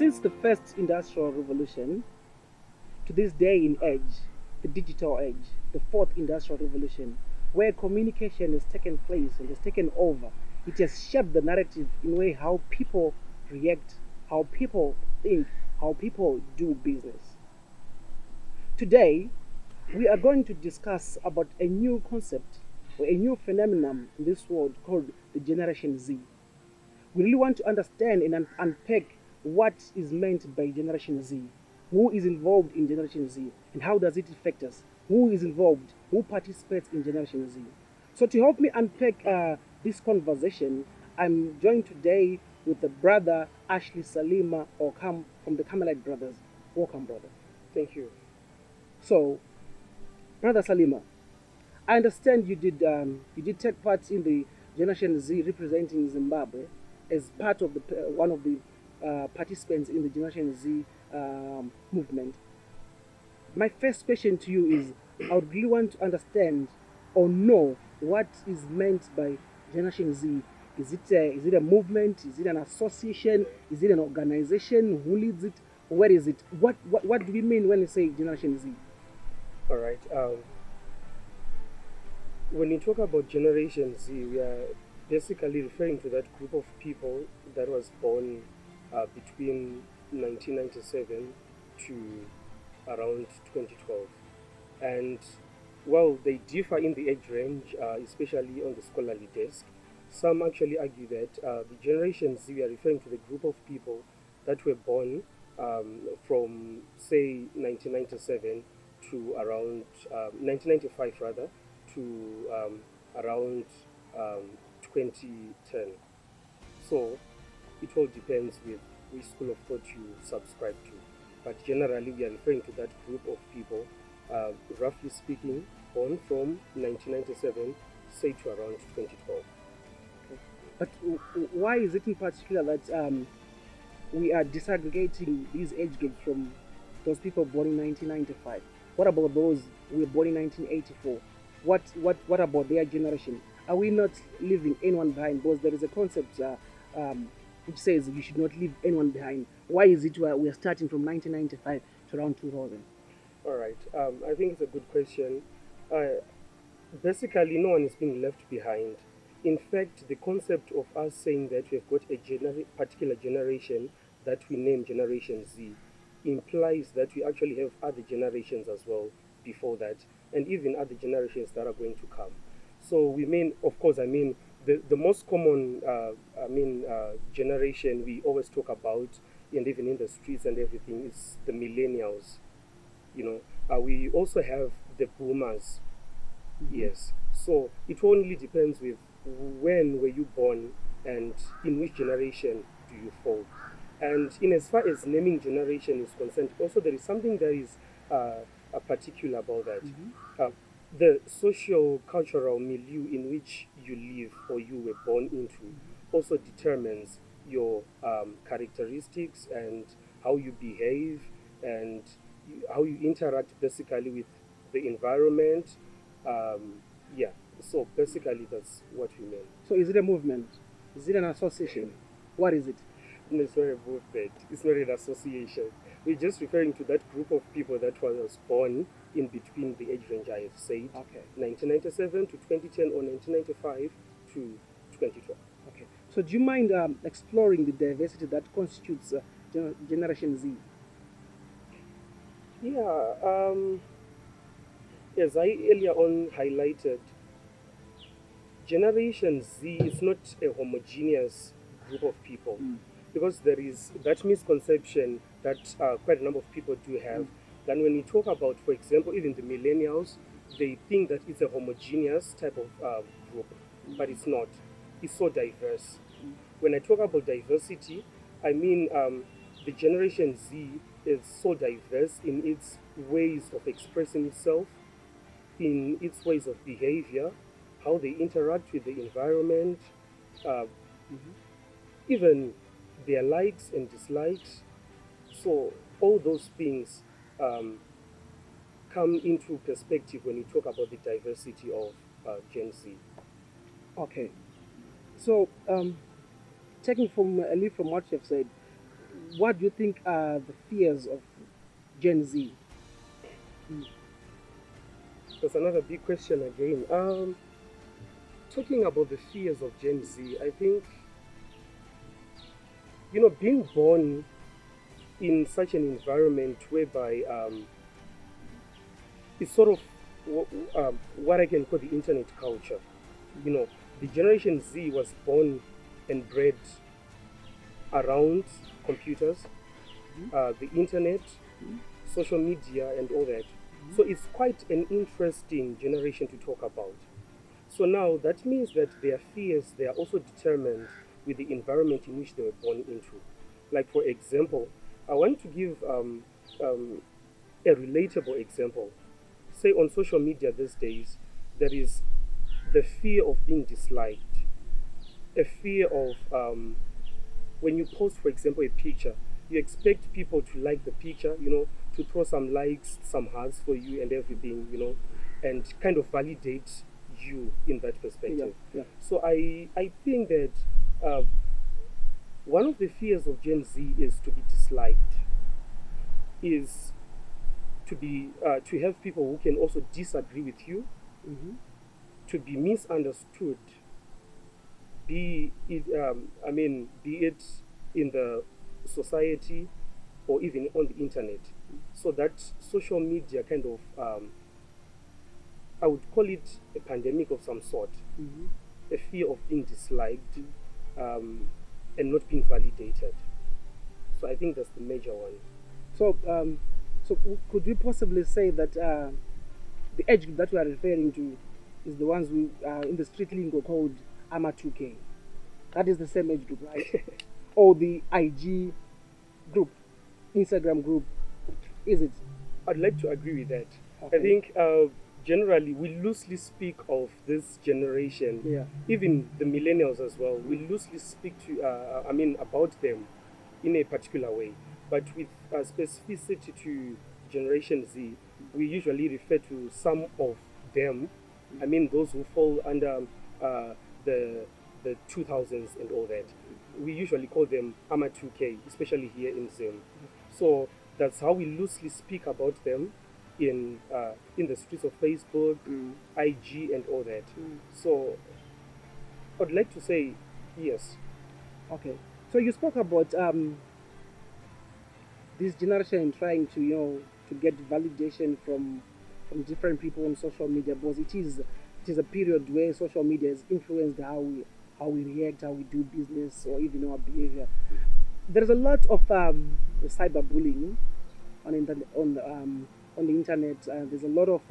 Since the first industrial revolution to this day in age, the digital age, the fourth industrial revolution, where communication has taken place and has taken over, it has shaped the narrative in a way how people react, how people think, how people do business. Today, we are going to discuss about a new concept or a new phenomenon in this world called the Generation Z. We really want to understand and unpack what is meant by Generation Z, who is involved in Generation Z, and how does it affect us, who is involved, who participates in Generation Z. So to help me unpack this conversation, I'm joined today with the brother Ashley Salima or from the Carmelite Brothers. Welcome, brother. Thank you. So, brother Salima, I understand you did take part in the Generation Z representing Zimbabwe as part of the one of the participants in the Generation Z movement. My first question to you is: I would really want to understand or know what is meant by Generation Z. Is it a movement? Is it an association? Is it an organization? Who leads it? Where is it? What do we mean when we say Generation Z? All right. When you talk about Generation Z, we are basically referring to that group of people that was born between 1997 to around 2012. And while they differ in the age range, especially on the scholarly desk, some actually argue that the Generation Z, we are referring to the group of people that were born from, say, 1997 to around 1995 rather to around um, 2010. So it all depends with which school of thought you subscribe to. But generally, we are referring to that group of people, roughly speaking, born from 1997, say to around 2012. But why is it in particular that we are disaggregating these age groups from those people born in 1995? What about those who were born in 1984? What about their generation? Are we not leaving anyone behind? Because there is a concept which says you should not leave anyone behind. Why is it we are starting from 1995 to around 2000? All right. I think it's a good question. Uh, Basically, no one is being left behind. In fact, the concept of us saying that we've got a particular generation that we name Generation Z implies that we actually have other generations as well before that, and even other generations that are going to come. So we mean, of course, I mean, the most common, generation we always talk about, and even in the streets and everything, is the millennials. You know, we also have the boomers. Mm-hmm. Yes. So it only depends with when were you born and in which generation do you fall. And in as far as naming generation is concerned, also there is something that is particular about that. Mm-hmm. Uh, the social cultural milieu in which you live or you were born into also determines your characteristics and how you behave and how you interact basically with the environment. Yeah, so basically that's what we mean. So is it a movement? Is it an association? What is it? No, it's not a movement, it's not an association. We're just referring to that group of people that was born in between the age range I have said, Okay. 1997 to 2010 or 1995 to 2012. Okay. So do you mind exploring the diversity that constitutes Generation Z? Yeah, as I earlier on highlighted, Generation Z is not a homogeneous group of people Mm. because there is that misconception that quite a number of people do have. Mm. Then, when you talk about, for example, even the millennials, they think that it's a homogeneous type of group, but it's not. It's so diverse. Mm. When I talk about diversity, I mean the Generation Z is so diverse in its ways of expressing itself, in its ways of behavior, how they interact with the environment, uh, Mm-hmm. even their likes and dislikes. So, all those things um, come into perspective when you talk about the diversity of Gen Z. Okay. So taking from a leaf from what you've said, what do you think are the fears of Gen Z? That's another big question again. Talking about the fears of Gen Z, I think, being born in such an environment whereby it's sort of what I can call the internet culture. You know, the Generation Z was born and bred around computers, the internet, social media, and all that. So it's quite an interesting generation to talk about. So now that means that their fears, they are also determined with the environment in which they were born into. Like, for example, I want to give a relatable example. Say on social media these days, there is the fear of being disliked, a fear of when you post, for example, a picture, you expect people to like the picture, to throw some likes, some hearts for you and everything, and kind of validate you in that perspective. Yeah. So I think that uh, one of the fears of Gen Z is to be disliked, is to have people who can also disagree with you, to be misunderstood, be it in the society or even on the internet. So that social media kind of, I would call it a pandemic of some sort, a fear of being disliked and not being validated. So I think that's the major one. So, could we possibly say that the age group that we are referring to is the ones we in the street lingo called AMA 2K? That is the same age group, right? Or the IG group, Instagram group, is it? I'd like to agree with that. Okay. I think generally we loosely speak of this generation, Yeah. even the millennials as well. We loosely speak about them in a particular way, but with specificity to Generation Z, we usually refer to some of them. I mean, those who fall under the 2000s and all that. We usually call them AMA 2K, especially here in Zim. So that's how we loosely speak about them in the streets of Facebook, IG, and all that. So I'd like to say yes. Okay. So you spoke about this generation trying to to get validation from different people on social media, because it is a period where social media has influenced how we react, how we do business, or even our behavior. There's a lot of cyberbullying on the internet. There's a lot of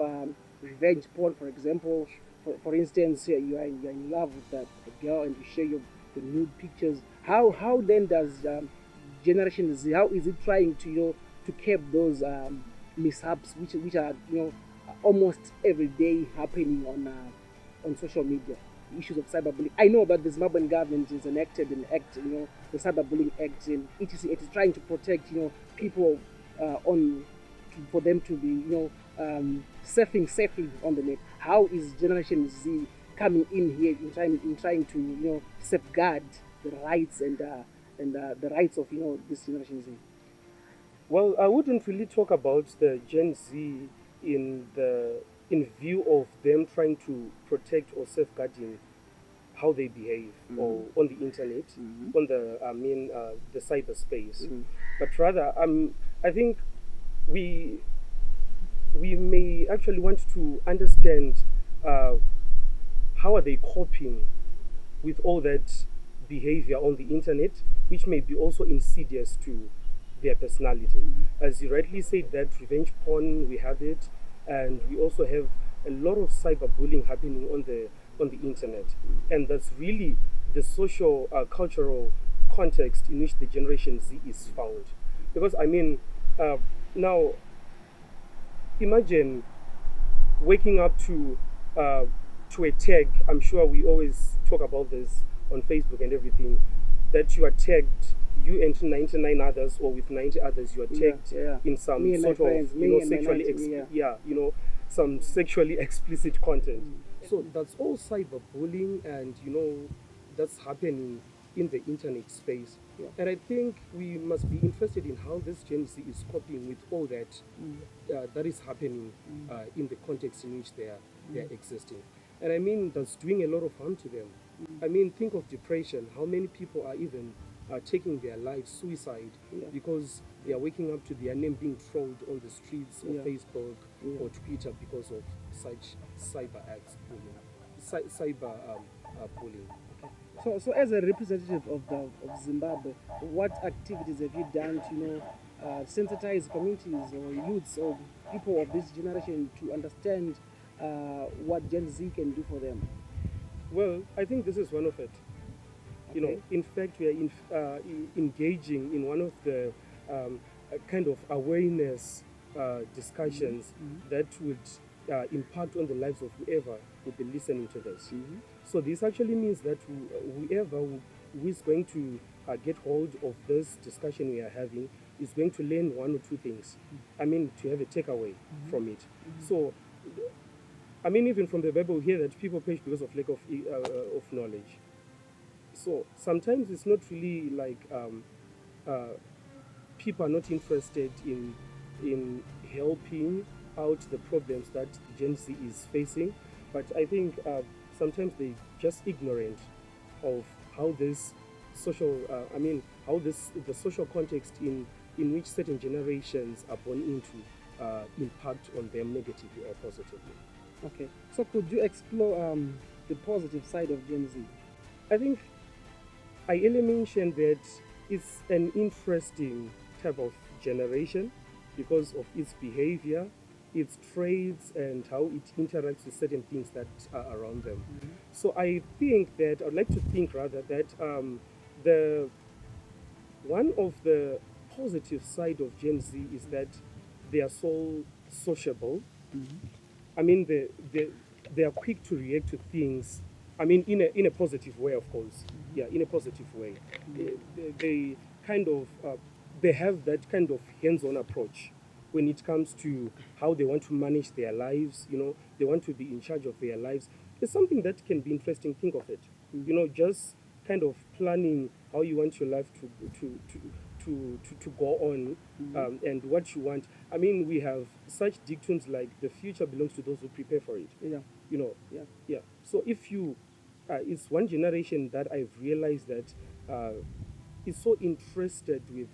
revenge porn, for example. For instance, you're in love with a girl and you share the nude pictures. How then does Generation Z, how is it trying to to curb those mishaps which are almost every day happening on social media? Issues of cyberbullying. I know that the Zimbabwean government has enacted an act, the Cyberbullying Act, and etc. It is trying to protect, people for them to be, surfing safely on the net. How is Generation Z coming in here in trying to, safeguard the rights and the rights of, this Generation Z? Well, I wouldn't really talk about the Gen Z in view of them trying to protect or safeguarding how they behave or on the internet, on the cyberspace. But rather, I think we may actually want to understand how are they coping with all that behavior on the internet, which may be also insidious to their personality. As you rightly said, that revenge porn, we have it, and we also have a lot of cyberbullying happening on the internet, and that's really the social cultural context in which the Generation Z is found. Because now imagine waking up to a tag. I'm sure we always talk about this on Facebook and everything, that you are tagged, you and 99 others, or with 90 others, you are tagged in some sort of sexually some sexually explicit content. So that's all cyberbullying, and that's happening in the internet space. Yeah. And I think we must be interested in how this Gen Z is coping with all that that is happening in the context in which they are existing. And I mean, that's doing a lot of harm to them. I mean, think of depression. How many people are even taking their lives, suicide, Yeah. because they are waking up to their name being trolled on the streets or Yeah. Facebook Yeah. or Twitter because of such cyber acts, cyber bullying. So as a representative of Zimbabwe, what activities have you done to sensitize communities or youths or people of this generation to understand what Gen Z can do for them? Well, I think this is one of it. You know, Okay. in fact, we are engaging in one of the kind of awareness discussions that would impact on the lives of whoever would be listening to this. So this actually means that whoever who is going to get hold of this discussion we are having is going to learn one or two things. I mean, to have a takeaway from it. So, I mean, even from the Bible, we hear that people perish because of lack of knowledge. So sometimes it's not really like people are not interested in helping out the problems that Gen Z is facing, but I think sometimes they just ignorant of how this social, how this the social context in which certain generations are born into impact on them negatively or positively. Okay. So could you explore the positive side of Gen Z? I think I earlier mentioned that it's an interesting type of generation because of its behavior, its traits, and how it interacts with certain things that are around them. So I think that I'd like to think rather that the one of the positive side of Gen Z is that they are so sociable. I mean, they are quick to react to things. I mean, in a positive way, of course. Yeah, in a positive way. They kind of they have that kind of hands-on approach when it comes to how they want to manage their lives. You know, they want to be in charge of their lives. It's something that can be interesting. Think of it. You know, just kind of planning how you want your life to go on and what you want. I mean, we have such dictums like the future belongs to those who prepare for it. Yeah. You know, Yeah. yeah. So if you, it's one generation that I've realized that is so interested with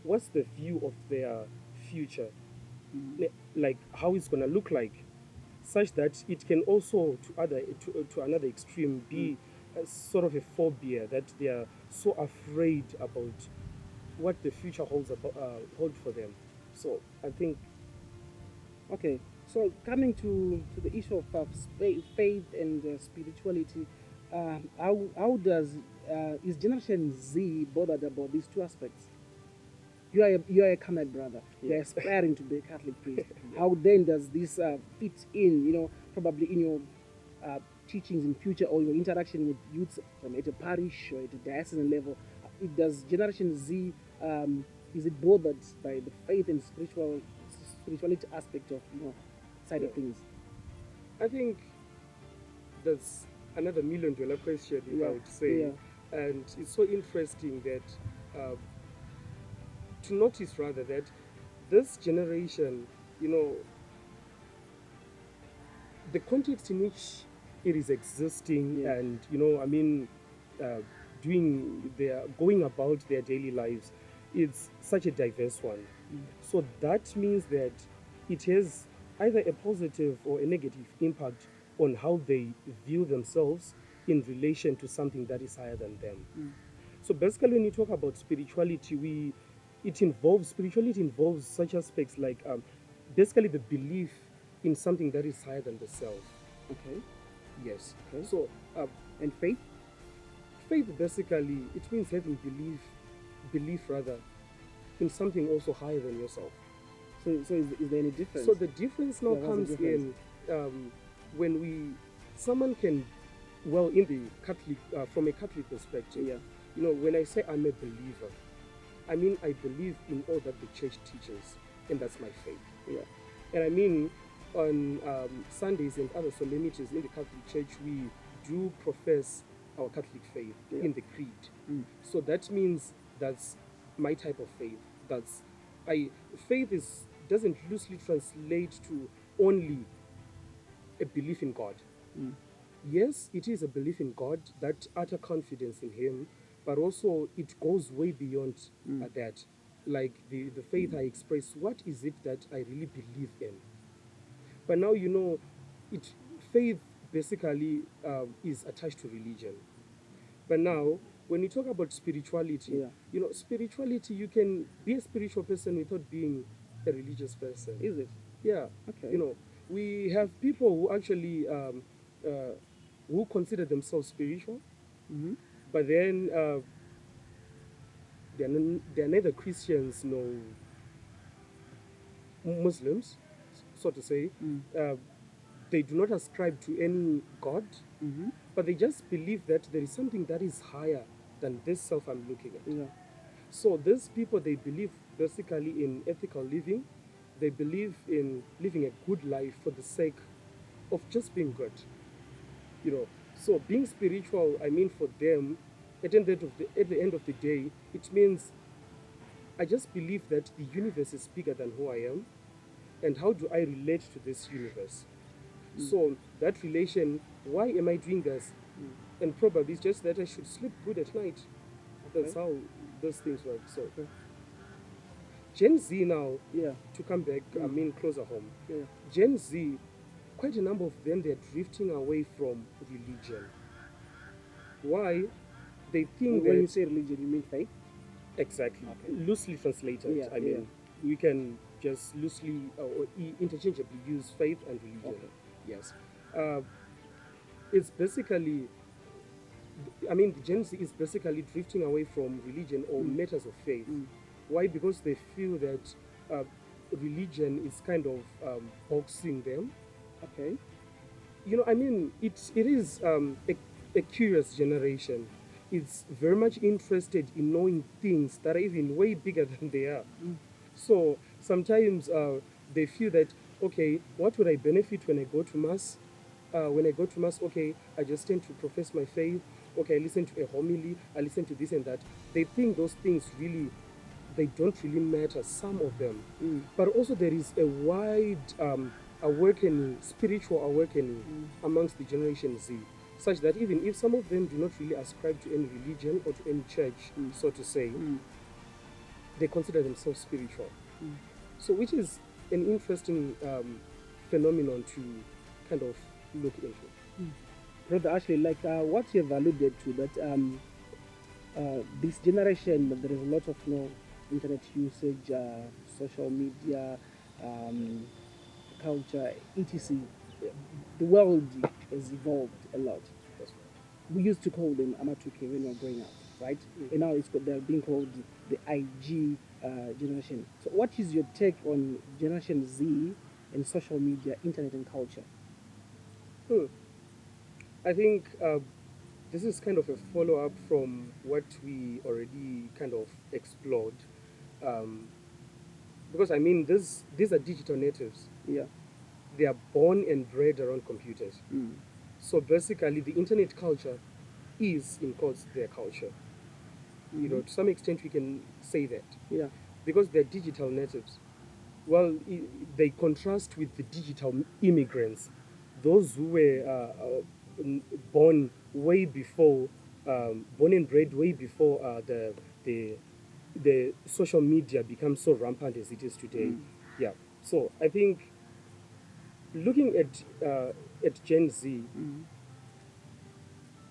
what's the view of their future, like how it's gonna look like, such that it can also to another extreme be a sort of a phobia that they are so afraid about what the future hold for them. So I think Okay, so coming to the issue of faith and spirituality, how does is Generation Z bothered about these two aspects? You are a Catholic brother. You are Yeah. aspiring to be a Catholic priest. How then does this fit in? You know, probably in your teachings in future or your interaction with youths from at a parish or at a diocesan level. Does Generation Z is it bothered by the faith and spirituality aspect of side of Yeah. things? I think that's another $1 million question, if I Yeah, would say. yeah. And it's so interesting that to notice rather that this generation, you know, the context in which it is existing, Yeah. and uh, doing their going about their daily lives, it's such a diverse one. So that means that it has either a positive or a negative impact on how they view themselves in relation to something that is higher than them. So basically, when you talk about spirituality, spirituality involves such aspects like basically the belief in something that is higher than the self. Okay. Yes. Okay. So And faith? faith basically it means having belief rather in something also higher than yourself. So is there any difference? So the difference now Yeah, what's the comes difference? in when someone can, well, in the Catholic, from a Catholic perspective, Yeah. you know, when I say I'm a believer, I mean I believe in all that the church teaches, and that's my faith. Yeah. And I mean, on Sundays and other solemnities in the Catholic Church, we do profess our Catholic faith Yeah. in the creed. Mm. So that means that's my type of faith. That's faith is doesn't loosely translate to only a belief in God. Mm. Yes, it is a belief in God, that utter confidence in Him, but also it goes way beyond that. Like the faith I express, what is it that I really believe in? But now it faith basically is attached to religion. But now, when you talk about spirituality, Yeah. Spirituality, you can be a spiritual person without being a religious person. Is it? Yeah. Okay. We have people who actually uh, who consider themselves spiritual, Mm-hmm. but then they're neither Christians nor Muslims, so to say. Mm. They do not ascribe to any God, Mm-hmm. but they just believe that there is something that is higher than this self I'm looking at. Yeah. So these people, they believe basically in ethical living. They believe in living a good life for the sake of just being good. So being spiritual, I mean, for them, at the end of the day, it means I just believe that the universe is bigger than who I am, and how do I relate to this universe? So that relation, why am I doing this? And probably it's just that I should sleep good at night. That's how those things work. So Gen Z now, Yeah. to come back, I mean, closer home. Yeah. Gen Z, quite a number of them, they're drifting away from religion. Why? They think When that you say religion, you mean faith? exactly, Okay. loosely translated. Yeah, I mean, we can just loosely or interchangeably use faith and religion. Okay. Yes, it's basically. I mean, the Gen Z is basically drifting away from religion or matters of faith. Why? Because they feel that religion is kind of boxing them. Okay. I mean, it is a curious generation. It's very much interested in knowing things that are even way bigger than they are. So sometimes they feel that, okay, what would I benefit when I go to Mass? When I go to Mass, okay, I just tend to profess my faith. Okay, I listen to a homily, I listen to this and that. They think those things really, they don't really matter, some of them. But also there is a wide awakening, spiritual awakening amongst the Generation Z, such that even if some of them do not really ascribe to any religion or to any church, so to say, they consider themselves spiritual. So which is an interesting phenomenon to kind of look into. Brother Ashley, like what you've alluded to, that this generation, there is a lot of internet usage, social media, culture, etc. The world has evolved a lot. That's right. We used to call them Amatuke when we were growing up, right? And now they're being called the IG generation. So what is your take on Generation Z and social media, internet and culture? I think this is kind of a follow-up from what we already kind of explored. Because I mean, these are digital natives. Yeah. They are born and bred around computers. So basically, the internet culture is, in quotes, their culture. To some extent, we can say that. Yeah. Because they're digital natives. Well, they contrast with the digital immigrants, those who were born way before, born and bred way before the social media becomes so rampant as it is today. Yeah. So I think looking at Gen Z,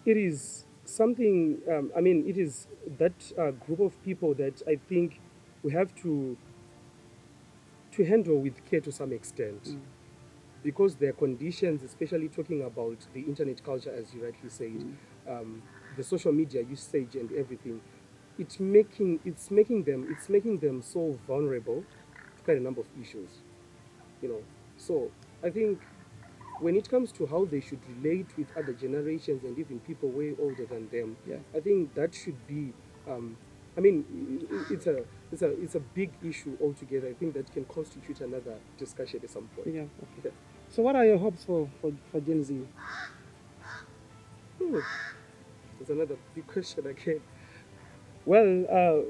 it is something. I mean, it is that group of people that I think we have to handle with care to some extent, because their conditions, especially talking about the internet culture, as you rightly said, the social media usage and everything, it's making them so vulnerable to quite a number of issues. So I think when it comes to how they should relate with other generations and even people way older than them, I think that should be. I mean, it's a big issue altogether. I think that can constitute another discussion at some point. Yeah. Okay. So what are your hopes for Gen Z? That's It's another big question again. Well,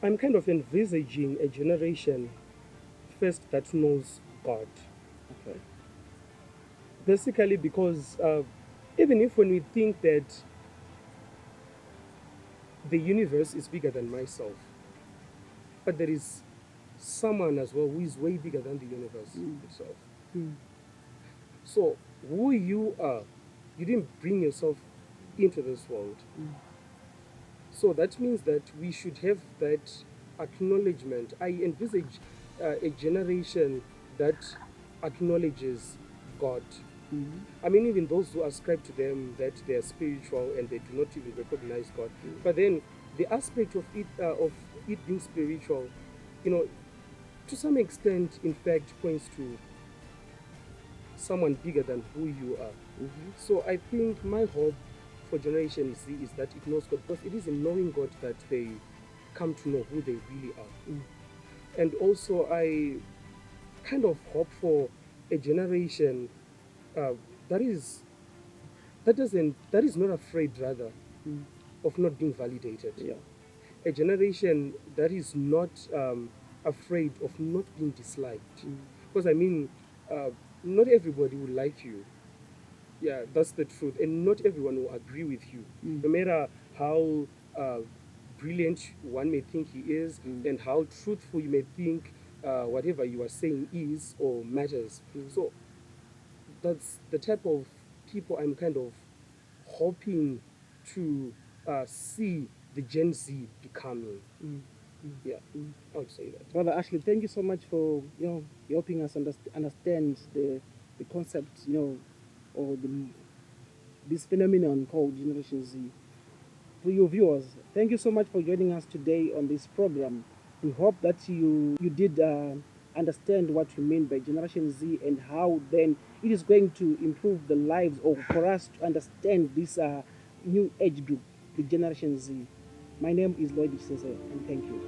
I'm kind of envisaging a generation first that knows God. Okay. Basically, because even if when we think that the universe is bigger than myself, but there is someone as well who is way bigger than the universe itself. Mm. So, who you are, you didn't bring yourself into this world. So that means that we should have that acknowledgement. I envisage a generation that acknowledges God. I mean, even those who ascribe to them that they are spiritual and they do not even recognize God. But then the aspect of it being spiritual, you know, to some extent, in fact, points to someone bigger than who you are. So I think my hope for Generation Z is that it knows God, because it is in knowing God that they come to know who they really are. And also, I kind of hope for a generation that is not afraid, rather, of not being validated. Yeah. A generation that is not afraid of not being disliked. Because I mean, not everybody will like you. Yeah, that's the truth. And not everyone will agree with you, no matter how brilliant one may think he is, and how truthful you may think whatever you are saying is or matters. So that's the type of people I'm kind of hoping to see the Gen Z becoming. Yeah, I would say that. Brother Ashley, thank you so much for helping us understand the concept, or this phenomenon called Generation Z. To your viewers, thank you so much for joining us today on this program. We hope that you did understand what we mean by Generation Z and how then it is going to improve the lives, or for us to understand this new age group, the Generation Z. My name is Lloyd Chisese, and thank you.